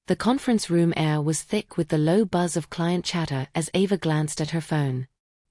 The conference room air was thick with the low buzz of client chatter as Ava glanced at her phone.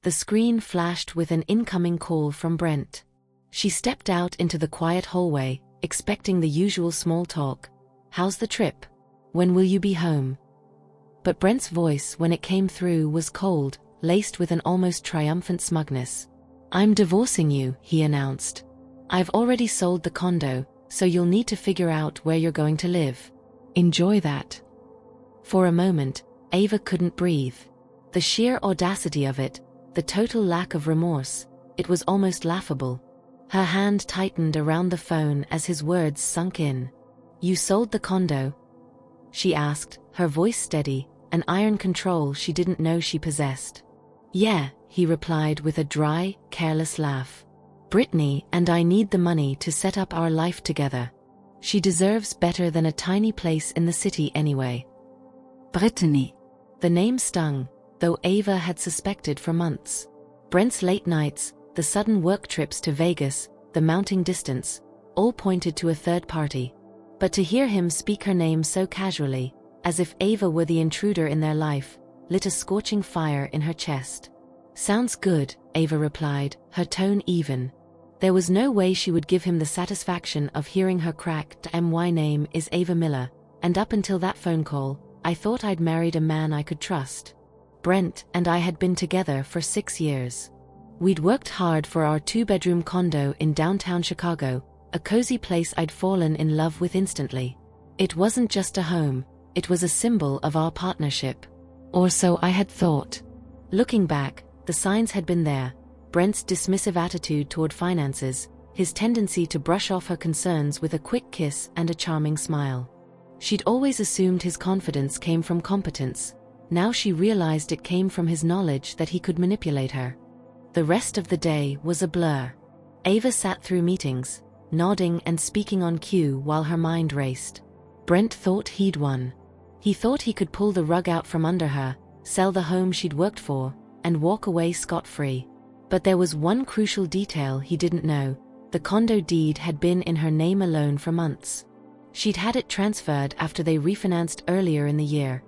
The screen flashed with an incoming call from Brent. She stepped out into the quiet hallway, expecting the usual small talk. "How's the trip? When will you be home?" But Brent's voice, when it came through, was cold, laced with an almost triumphant smugness. "I'm divorcing you," he announced. "I've already sold the condo, so you'll need to figure out where you're going to live. Enjoy that." For a moment, Ava couldn't breathe. The sheer audacity of it, the total lack of remorse, it was almost laughable. Her hand tightened around the phone as his words sunk in. "You sold the condo?" she asked, her voice steady, an iron control she didn't know she possessed. "Yeah," he replied with a dry, careless laugh. "Brittany and I need the money to set up our life together. She deserves better than a tiny place in the city anyway." Brittany. The name stung, though Ava had suspected for months. Brent's late nights, the sudden work trips to Vegas, the mounting distance, all pointed to a third party. But to hear him speak her name so casually, as if Ava were the intruder in their life, lit a scorching fire in her chest. "Sounds good," Ava replied, her tone even. There was no way she would give him the satisfaction of hearing her cracked "My name is Ava Miller, and up until that phone call, I thought I'd married a man I could trust. Brent and I had been together for 6 years. We'd worked hard for our 2-bedroom condo in downtown Chicago, a cozy place I'd fallen in love with instantly. It wasn't just a home, it was a symbol of our partnership. Or so I had thought." Looking back, the signs had been there. Brent's dismissive attitude toward finances, his tendency to brush off her concerns with a quick kiss and a charming smile. She'd always assumed his confidence came from competence. Now she realized it came from his knowledge that he could manipulate her. The rest of the day was a blur. Ava sat through meetings, nodding and speaking on cue while her mind raced. Brent thought he'd won. He thought he could pull the rug out from under her, sell the home she'd worked for, and walk away scot-free. But there was one crucial detail he didn't know. The condo deed had been in her name alone for months. She'd had it transferred after they refinanced earlier in the year.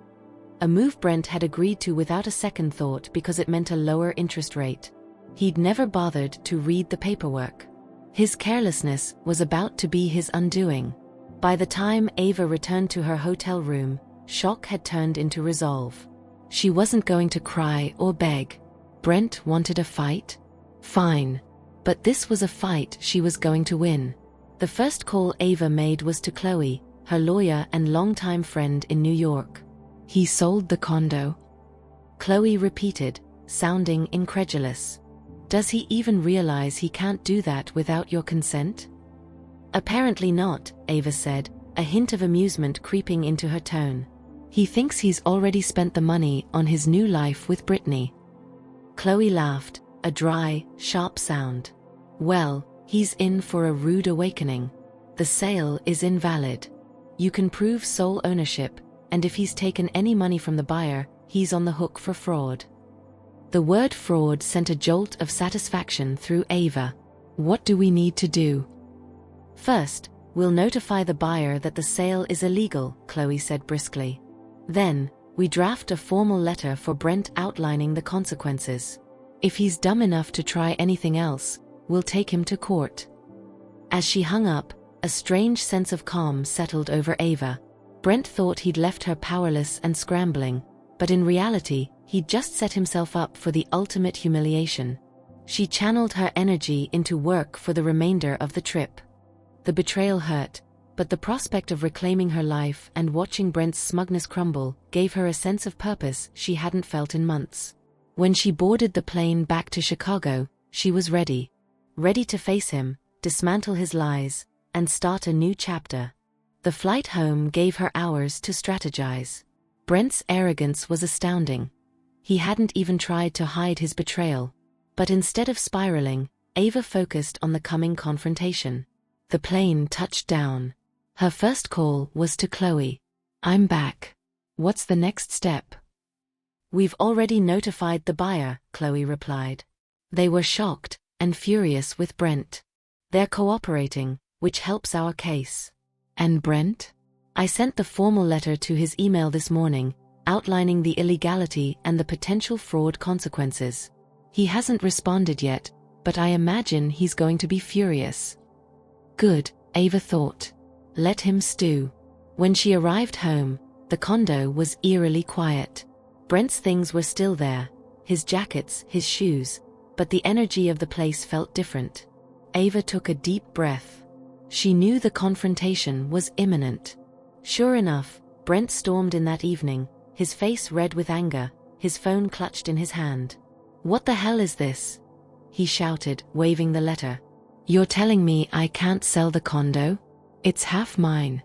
A move Brent had agreed to without a second thought because it meant a lower interest rate. He'd never bothered to read the paperwork. His carelessness was about to be his undoing. By the time Ava returned to her hotel room, shock had turned into resolve. She wasn't going to cry or beg. Brent wanted a fight? Fine. But this was a fight she was going to win. The first call Ava made was to Chloe, her lawyer and longtime friend in New York. "He sold the condo?" Chloe repeated, sounding incredulous. "Does he even realize he can't do that without your consent?" "Apparently not," Ava said, a hint of amusement creeping into her tone. "He thinks he's already spent the money on his new life with Brittany." Chloe laughed, a dry, sharp sound. "Well, he's in for a rude awakening. The sale is invalid. You can prove sole ownership, and if he's taken any money from the buyer, he's on the hook for fraud." The word fraud sent a jolt of satisfaction through Ava. "What do we need to do?" "First, we'll notify the buyer that the sale is illegal," Chloe said briskly. "Then, we draft a formal letter for Brent outlining the consequences. If he's dumb enough to try anything else, we'll take him to court." As she hung up, a strange sense of calm settled over Ava. Brent thought he'd left her powerless and scrambling, but in reality, he'd just set himself up for the ultimate humiliation. She channeled her energy into work for the remainder of the trip. The betrayal hurt, but the prospect of reclaiming her life and watching Brent's smugness crumble gave her a sense of purpose she hadn't felt in months. When she boarded the plane back to Chicago, she was ready. Ready to face him, dismantle his lies, and start a new chapter. The flight home gave her hours to strategize. Brent's arrogance was astounding. He hadn't even tried to hide his betrayal. But instead of spiraling, Ava focused on the coming confrontation. The plane touched down. Her first call was to Chloe. "I'm back. What's the next step?" "We've already notified the buyer," Chloe replied. They were shocked and furious with Brent. "They're cooperating, which helps our case." "And Brent?" I sent the formal letter to his email this morning, outlining the illegality and the potential fraud consequences. He hasn't responded yet, but I imagine he's going to be furious. Good, Ava thought. Let him stew. When she arrived home, the condo was eerily quiet. Brent's things were still there, his jackets, his shoes, but the energy of the place felt different. Ava took a deep breath. She knew the confrontation was imminent. Sure enough, Brent stormed in that evening, his face red with anger, his phone clutched in his hand. "What the hell is this?" he shouted, waving the letter. "You're telling me I can't sell the condo? It's half mine."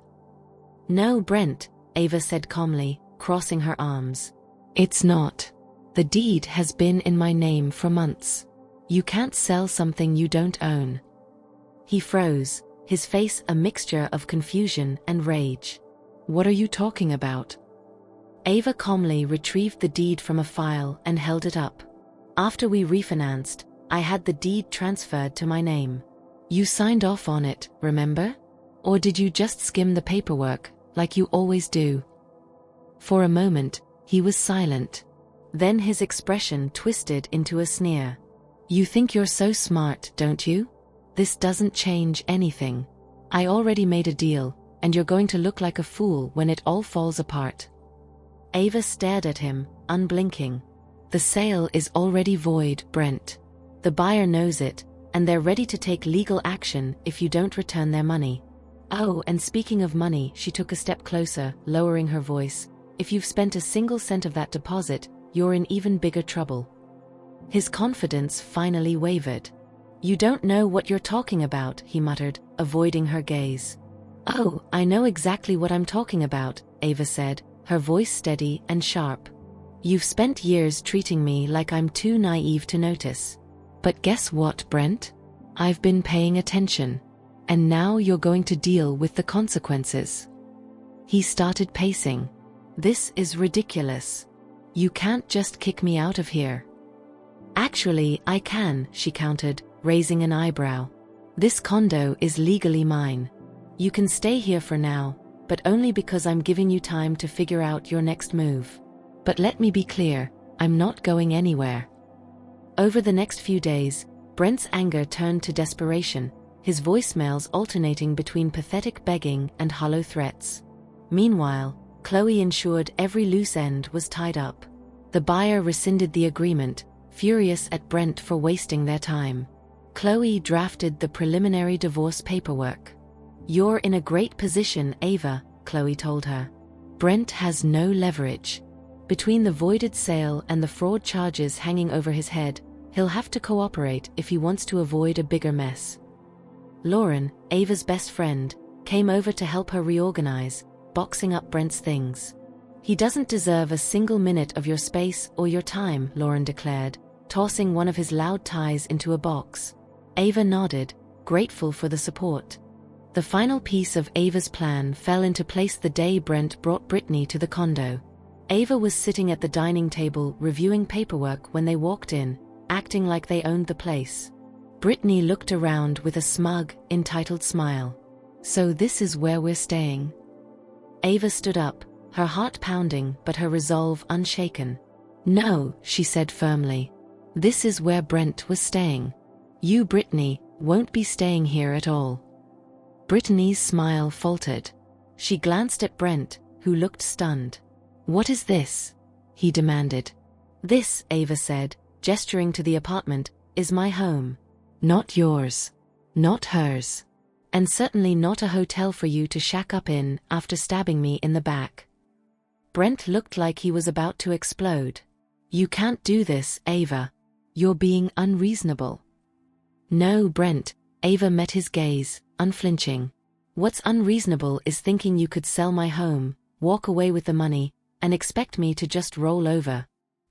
"No, Brent," Ava said calmly, crossing her arms. "It's not. The deed has been in my name for months. You can't sell something you don't own." He froze, his face a mixture of confusion and rage. "What are you talking about?" Ava calmly retrieved the deed from a file and held it up. "After we refinanced, I had the deed transferred to my name. You signed off on it, remember? Or did you just skim the paperwork, like you always do?" For a moment, he was silent. Then his expression twisted into a sneer. "You think you're so smart, don't you? This doesn't change anything. I already made a deal, and you're going to look like a fool when it all falls apart." Ava stared at him, unblinking. "The sale is already void, Brent. The buyer knows it, and they're ready to take legal action if you don't return their money. Oh, and speaking of money," she took a step closer, lowering her voice, "if you've spent a single cent of that deposit, you're in even bigger trouble." His confidence finally wavered. "You don't know what you're talking about," he muttered, avoiding her gaze. "Oh, I know exactly what I'm talking about," Ava said, her voice steady and sharp. "You've spent years treating me like I'm too naive to notice. But guess what, Brent? I've been paying attention. And now you're going to deal with the consequences." He started pacing. "This is ridiculous. You can't just kick me out of here." "Actually, I can," she countered, raising an eyebrow. "This condo is legally mine. You can stay here for now, but only because I'm giving you time to figure out your next move. But let me be clear, I'm not going anywhere." Over the next few days, Brent's anger turned to desperation, his voicemails alternating between pathetic begging and hollow threats. Meanwhile, Chloe ensured every loose end was tied up. The buyer rescinded the agreement, furious at Brent for wasting their time. Chloe drafted the preliminary divorce paperwork. "You're in a great position, Ava," Chloe told her. "Brent has no leverage. Between the voided sale and the fraud charges hanging over his head, he'll have to cooperate if he wants to avoid a bigger mess." Lauren, Ava's best friend, came over to help her reorganize, boxing up Brent's things. "He doesn't deserve a single minute of your space or your time," Lauren declared, tossing one of his loud ties into a box. Ava nodded, grateful for the support. The final piece of Ava's plan fell into place the day Brent brought Brittany to the condo. Ava was sitting at the dining table reviewing paperwork when they walked in, acting like they owned the place. Brittany looked around with a smug, entitled smile. "So this is where we're staying?" Ava stood up, her heart pounding but her resolve unshaken. "No," she said firmly. "This is where Brent was staying. You, Brittany, won't be staying here at all." Brittany's smile faltered. She glanced at Brent, who looked stunned. "What is this?" he demanded. "This," Ava said, gesturing to the apartment, "is my home. Not yours. Not hers. And certainly not a hotel for you to shack up in after stabbing me in the back." Brent looked like he was about to explode. "You can't do this, Ava. You're being unreasonable." "No, Brent," Ava met his gaze, unflinching. "What's unreasonable is thinking you could sell my home, walk away with the money, and expect me to just roll over.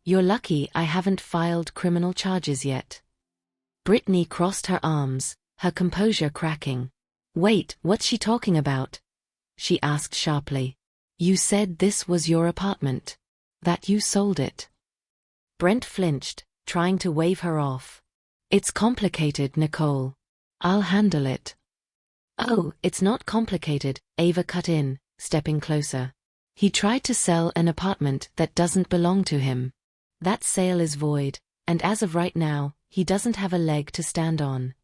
You're lucky I haven't filed criminal charges yet." Brittany crossed her arms, her composure cracking. "Wait, what's she talking about?" she asked sharply. "You said this was your apartment. That you sold it." Brent flinched, trying to wave her off. "It's complicated, Nicole. I'll handle it." "Oh, it's not complicated," Ava cut in, stepping closer. He tried to sell an apartment that doesn't belong to him. That sale is void, and as of right now, he doesn't have a leg to stand on.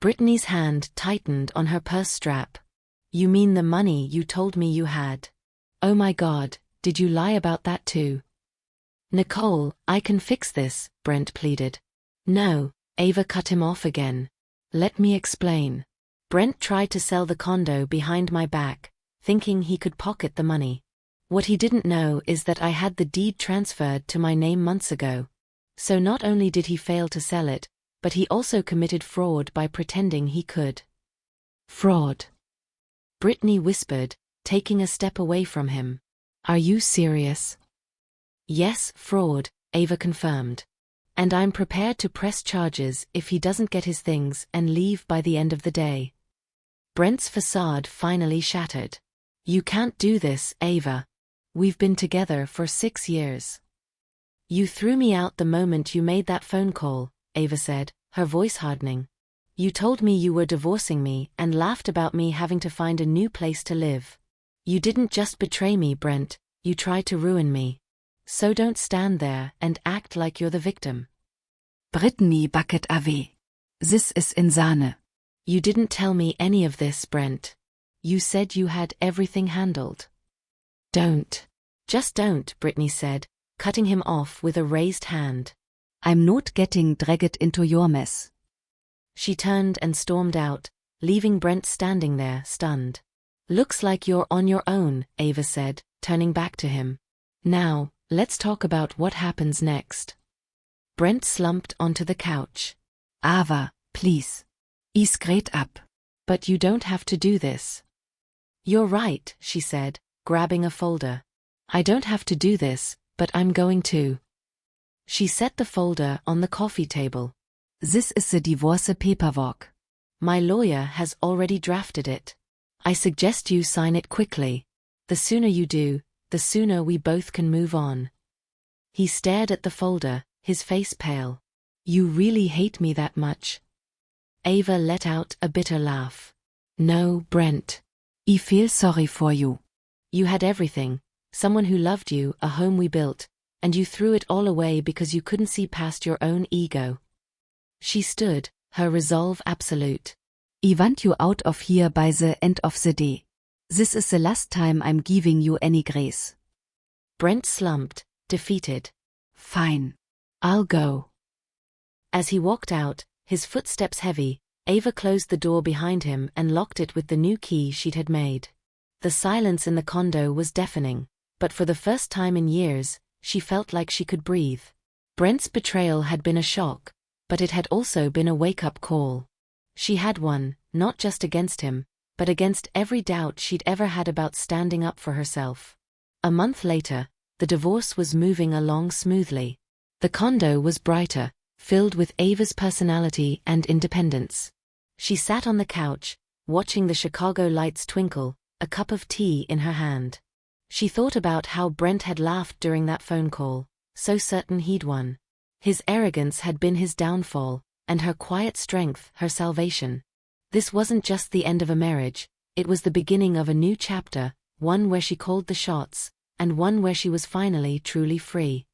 Brittany's hand tightened on her purse strap. You mean the money you told me you had? Oh my God, did you lie about that too? Nicole, I can fix this, Brent pleaded. No, Ava cut him off again. Let me explain. Brent tried to sell the condo behind my back, thinking he could pocket the money. What he didn't know is that I had the deed transferred to my name months ago. So not only did he fail to sell it, but he also committed fraud by pretending he could. Fraud? Brittany whispered, taking a step away from him. Are you serious? Yes, fraud, Ava confirmed. And I'm prepared to press charges if he doesn't get his things and leave by the end of the day. Brent's facade finally shattered. You can't do this, Ava. We've been together for 6 years. You threw me out the moment you made that phone call, Ava said, her voice hardening. You told me you were divorcing me and laughed about me having to find a new place to live. You didn't just betray me, Brent, you tried to ruin me. So don't stand there and act like you're the victim. Brittany bucket away. This is insane. You didn't tell me any of this, Brent. You said you had everything handled. Don't. Just don't, Brittany said, cutting him off with a raised hand. I'm not getting dragged into your mess. She turned and stormed out, leaving Brent standing there, stunned. Looks like you're on your own, Ava said, turning back to him. Now, let's talk about what happens next. Brent slumped onto the couch. Ava, please. Ease great up. But you don't have to do this. You're right, she said, grabbing a folder. I don't have to do this, but I'm going to. She set the folder on the coffee table. This is the divorce paperwork. My lawyer has already drafted it. I suggest you sign it quickly. The sooner you do, the sooner we both can move on. He stared at the folder, his face pale. You really hate me that much? Ava let out a bitter laugh. No, Brent. I feel sorry for you. You had everything, someone who loved you, a home we built, and you threw it all away because you couldn't see past your own ego. She stood, her resolve absolute. I want you out of here by the end of the day. This is the last time I'm giving you any grace. Brent slumped, defeated. Fine. I'll go. As he walked out, his footsteps heavy, Ava closed the door behind him and locked it with the new key she'd had made. The silence in the condo was deafening, but for the first time in years, she felt like she could breathe. Brent's betrayal had been a shock, but it had also been a wake-up call. She had won, not just against him, but against every doubt she'd ever had about standing up for herself. A month later, the divorce was moving along smoothly. The condo was brighter, filled with Ava's personality and independence. She sat on the couch, watching the Chicago lights twinkle, a cup of tea in her hand. She thought about how Brent had laughed during that phone call, so certain he'd won. His arrogance had been his downfall, and her quiet strength her salvation. This wasn't just the end of a marriage, it was the beginning of a new chapter, one where she called the shots, and one where she was finally truly free.